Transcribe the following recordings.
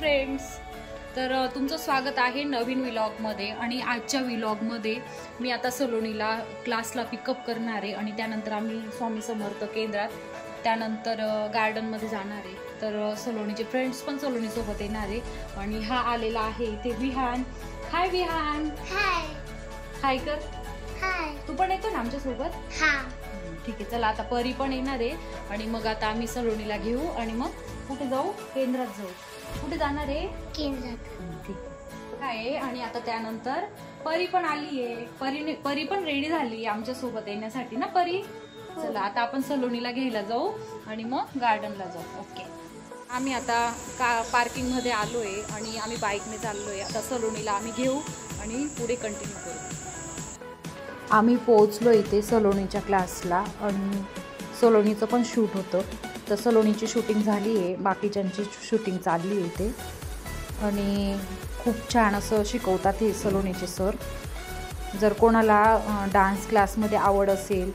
Friends, तर तुमचं स्वागत आहे नवीन व्लॉगमध्ये। आणि आजच्या व्लॉगमध्ये मी आता सलोनीला क्लासला पिकअप करणार आहे आणि त्यानंतर आम्ही स्वामी समर्थ केंद्रात, त्यानंतर गार्डनमध्ये जाणार आहे। तर सलोनीचे फ्रेंड्स पण सलोनीसोबत येणार आहे आणि हा आलेला आहे इथे विहान। हाय विहान। हाय हाय कर। हाय। तू पण येतो ना आमच्यासोबत? हां ठीक आहे, चला आता परी पण येणार आहे आणि मग आता आम्ही सलोनीला घेऊ आणि मग कुठे जाऊ? केंद्रात जाऊ। कुठे जाणार आहे? केंद्रात। ठीक आहे। आणि आता त्यानंतर परी पण आली आहे। परी पण रेडी झाली आमच्या सोबत येण्यासाठी ना परी? चला आता आपण सलोनीला घ्यायला जाऊ आणि मग गार्डनला जाऊ। ओके, आम्ही आता पार्किंग मध्ये आलोय आणि आम्ही बाईकने चाललोय। आता सलोनीला आम्ही घेऊ आणि पुढे कंटिन्यू करू। आम्ही पोहोचलो इथे सलोनीच्या क्लासला आणि सलोनीचं पण शूट होतं। तर सलोनीची शूटिंग झाली आहे, बाकीच्यांची शूटिंग चालली आहे इथे आणि खूप छान असं शिकवतात हे सलोनीचे सर। जर कोणाला डान्स क्लासमध्ये आवड असेल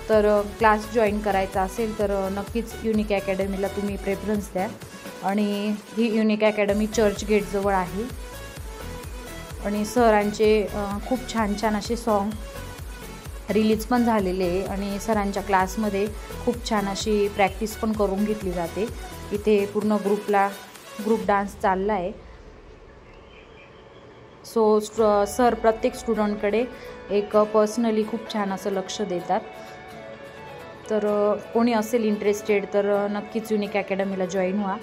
तर क्लास जॉईन करायचा असेल तर नक्कीच युनिक अकॅडमीला तुम्ही प्रेफरन्स द्या। आणि ही युनिक अकॅडमी चर्चगेटजवळ आहे आणि सरांचे खूप छान छान असे सॉन्ग रिलीज पण झालेले आहे आणि सरांच्या क्लासमध्ये खूप छान अशी प्रॅक्टिस पण करून घेतली जाते। इथे पूर्ण ग्रुप डान्स चालला आहे। सो सर प्रत्येक स्टुडंटकडे एक पर्सनली खूप छान असं लक्ष देतात। तर कोणी असेल इंटरेस्टेड तर नक्कीच युनिक अकॅडमीला जॉईन व्हा।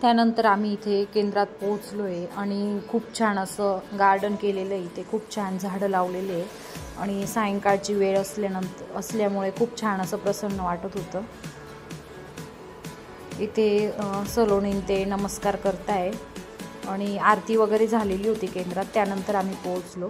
त्यानंतर आम्ही इथे केंद्रात पोहोचलो आहे आणि खूप छान असं गार्डन केलेलं आहे। इथे खूप छान झाडं लावलेले आहे आणि सायंकाळची वेळ असल्यामुळे खूप छान असं प्रसन्न वाटत होतं। इथे सलोनी ते नमस्कार करताय आणि आरती वगैरे झालेली होती केंद्रात। त्यानंतर आम्ही पोहोचलो।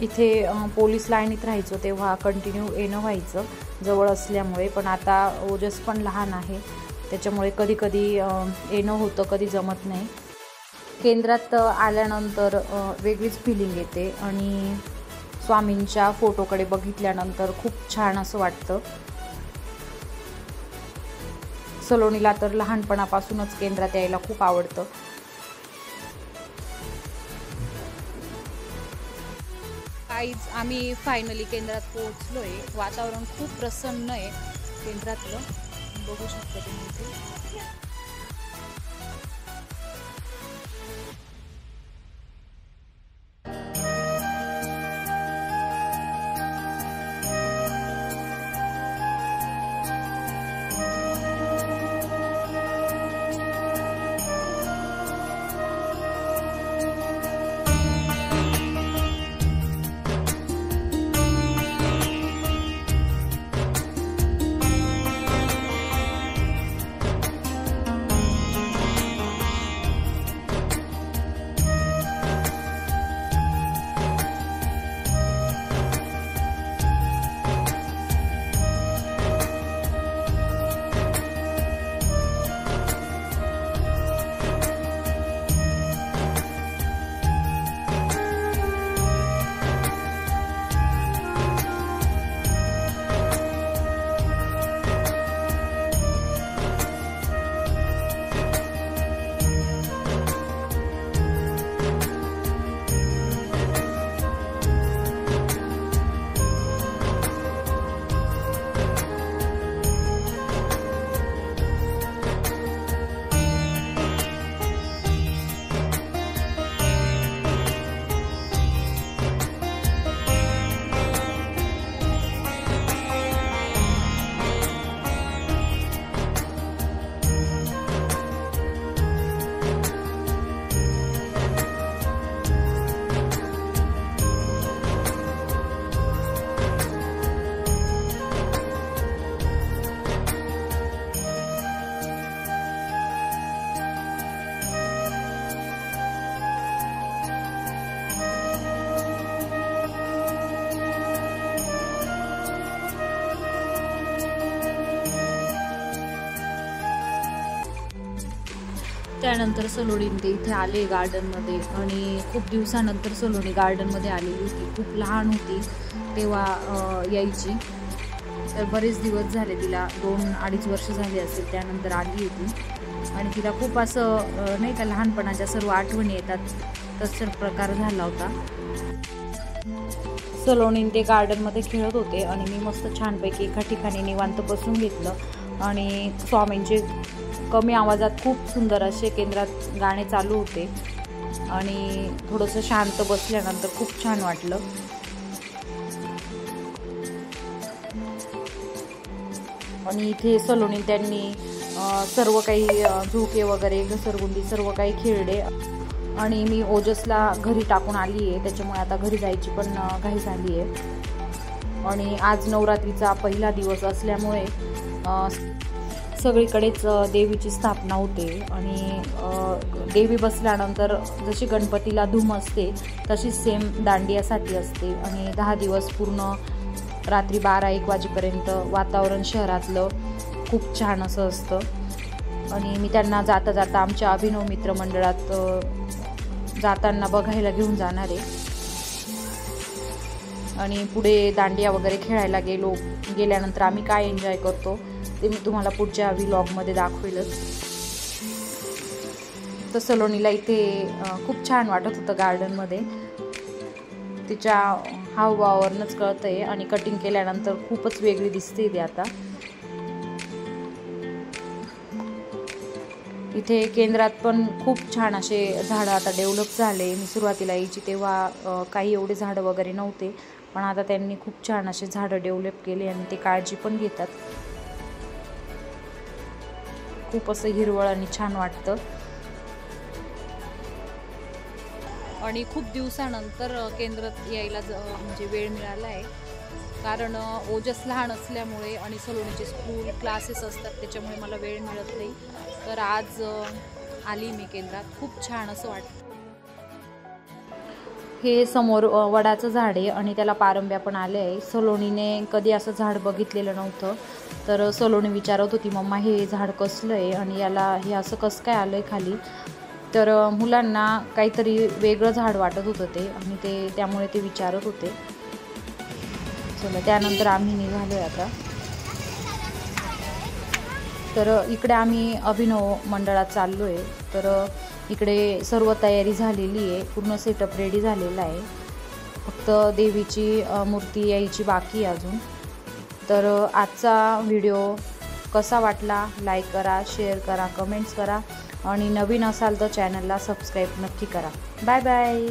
इथे पोलीस लाईनीत राहायचो तेव्हा कंटिन्यू येणं व्हायचं जवळ असल्यामुळे, पण आता ओजस पण लहान आहे त्याच्यामुळे कधी कधी येणं होतं, कधी जमत नाही। केंद्रात आल्यानंतर वेगळीच फिलिंग येते आणि स्वामींच्या फोटोकडे बघितल्यानंतर खूप छान असं वाटतं। सलोनीला तर लहानपणापासूनच केंद्रात यायला खूप आवडतं। गाईज, आम्ही फायनली केंद्रात पोहोचलोय। वातावरण खूप प्रसन्न आहे केंद्रातलं, बघू शकता तुम्ही इथे। त्यानंतर सलोनी ते इथे आले गार्डनमध्ये आणि खूप दिवसानंतर सलोनी गार्डनमध्ये आलेली होती. खूप लहान होती तेव्हा यायची, तर बरेच दिवस झाले, तिला 2-2.5 वर्ष झाली असेल त्यानंतर आली होती आणि तिला खूप असं नाही का लहानपणाच्या सर्व आठवणी येतात तसं प्रकार झाला होता. सलोनी ते गार्डनमध्ये खेळत होते आणि मी मस्त छानपैकी एका ठिकाणी निवांत बसून घेतलं आणि स्वामींचे कमी आवाजात खूप सुंदर असे केंद्रात गाणे चालू होते आणि थोडंसं शांत बसल्यानंतर खूप छान वाटलं. आणि इथे सलोनी त्यांनी सर्व काही झोके वगैरे घसरगुंडी सर्व काही खेळले आणि मी ओजसला घरी टाकून आली आहे, त्याच्यामुळे आता घरी जायची पण घाई झाली आहे. आणि आज नवरात्रीचा पहिला दिवस असल्यामुळे सगळीकडेच देवीची स्थापना होते आणि देवी बसल्यानंतर जशी गणपतीला धूम असते तशीच सेम दांडियासाठी असते आणि 10 दिवस पूर्ण रात्री 12-1 वाजेपर्यंत वातावरण शहरातलं खूप छान असं असतं. आणि मी त्यांना जाता जाता आमच्या अभिनव मित्र मंडळात जाताना बघायला घेऊन जाणार आहे आणि पुढे दांडिया वगैरे खेळायला गेल्यानंतर आम्ही काय एन्जॉय करतो ते मी तुम्हाला पुढच्या व्लॉगमध्ये दाखवेलच. तर सलोनीला इथे खूप छान वाटत होतं गार्डनमध्ये, तिच्या हावभावावरूनच कळतंय आणि कटिंग केल्यानंतर खूपच वेगळी दिसते ती आता. इथे केंद्रात पण खूप छान असे झाडं आता डेव्हलप झाले. मी सुरुवातीला यायची तेव्हा काही एवढे झाडं वगैरे नव्हते, पण आता त्यांनी खूप छान असे झाडं डेव्हलप केले आणि ते काळजी पण घेतात. खूप असं हिरवळ आणि छान वाटतं. आणि खूप दिवसानंतर केंद्रात यायला म्हणजे वेळ मिळाला आहे, कारण ओजस लहान असल्यामुळे आणि सलोनीचे स्कूल क्लासेस असतात त्याच्यामुळे मला वेळ मिळत नाही. तर आज आली मी केंद्रात, खूप छान असं वाटतं. हे समोर वडाचं झाड आहे आणि त्याला पारंब्या पण आल्या आहे. सलोनीने कधी असं झाड बघितलेलं नव्हतं, तर सलोनी विचारत होती मम्मा हे झाड कसलं आहे आणि याला हे असं कसं काय आलं आहे खाली. तर मुलांना काहीतरी वेगळं झाड वाटत होतं ते आणि त्यामुळे ते विचारत होते. चला त्यानंतर आम्ही निघालो आहे आता. तर इकडे आम्ही अभिनव मंडळात चाललो आहे. तर इकडे सर्व तयारी झालेली आहे, पूर्ण सेटअप रेडी झालेला आहे, फक्त देवीची मूर्ती यायची बाकी आहे अजून. तर आजचा व्हिडिओ कसा वाटला लाईक करा, शेअर करा, कमेंट्स करा आणि नवीन असाल तर चॅनलला सबस्क्राईब नक्की करा. Bye bye.